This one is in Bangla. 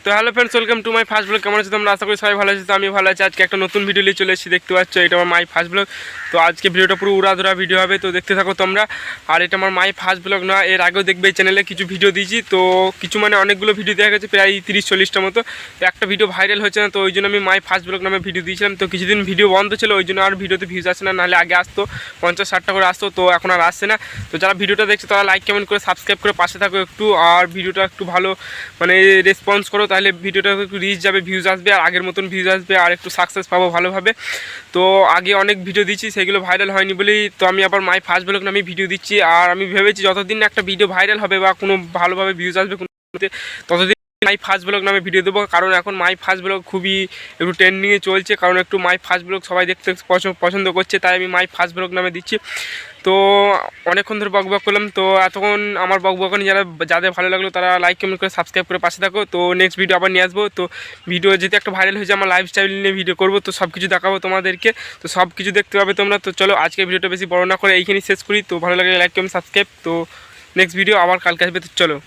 তো hello friends, welcome to my first blog. কেমন আছো তোমরা? আশা করি সবাই ভালো আছে। তো আমি ভালো আছি। আজকে একটা নতুন ভিডিও নিয়ে চলে এসেছি, দেখতে পাচ্ছ এটা আমার মাই ফার্স্ট ব্লগ। তো আজকে ভিডিওটা পুরো উড়াধুরা ভিডিও হবে, তো দেখতে থাকো তোমরা। আর এটা আমার মাই ফার্স্ট ব্লগ না, এর আগেও দেখবে এই চ্যানেলে কিছু ভিডিও দিয়েছি। তো কিছু মানে অনেকগুলো ভিডিও দেখা গেছে, প্রায় 30-40টা মতো। তো একটা ভিডিও ভাইরাল হচ্ছে না, তো ওই জন্য আমি মাই ফার্স্ট ব্লগ নামে ভিডিও দিয়েছিলাম। তো কিছুদিন ভিডিও বন্ধ ছিল, ওই জন্য আর ভিডিওতে ভিউজ আসে না, নাহলে আগে আসতো 50-60টা করে আসতো, তো এখন আর আসছে না। তো যারা ভিডিওটা দেখছে তারা লাইক কমেন্ট করে সাবস্ক্রাইব করে পাশে থাকো একটু, আর ভিডিওটা একটু ভালো মানে রেসপন্স করো, তাহলে ভিডিওটা একটু রিচ যাবে, ভিউজ আসবে, আর আগের মতন ভিউজ আসবে, আর একটু সাকসেস পাবো ভালোভাবে। তো আগে অনেক ভিডিও দিচ্ছি, সেগুলো ভাইরাল হয়নি বলেই তো আমি আবার মাই ফার্স্ট ব্লগ নামে ভিডিও দিচ্ছি। আর আমি ভেবেছি যতদিন একটা ভিডিও ভাইরাল হবে বা কোনো ভালোভাবে ভিউজ আসবে ততদিন মাই ফার্স্ট ব্লগ নামে ভিডিও দেবো। কারণ এখন মাই ফার্স্ট ব্লগ খুবই একটু ট্রেন্ডিংয়ে চলছে, কারণ একটু মাই ফার্স্ট ব্লগ সবাই দেখতে পছন্দ করছে, তাই আমি মাই ফার্স্ট ব্লগ নামে দিচ্ছি। তো অনেকক্ষণ ধরে বকবক করলাম, তো এতক্ষণ আমার বকবকানি যাদের ভালো লাগলো তারা লাইক কমেন্ট করে সাবস্ক্রাইব করে পাশে থাকো। তো নেক্সট ভিডিও আবার নিয়ে আসবো। তো ভিডিও যেতে একটা ভাইরাল হয়েছে, আমার লাইফস্টাইল নিয়ে ভিডিও করবো, তো সব কিছু দেখাবো তোমাদেরকে। তো সব কিছু দেখতে পাবে তোমরা। তো চলো আজকে ভিডিওটা বেশি বড় না করে এইখানেই শেষ করি। তো ভালো লাগলে লাইক কমেন্ট সাবস্ক্রাইব। তো নেক্সট ভিডিও আবার কালকে আসবে, তো চলো।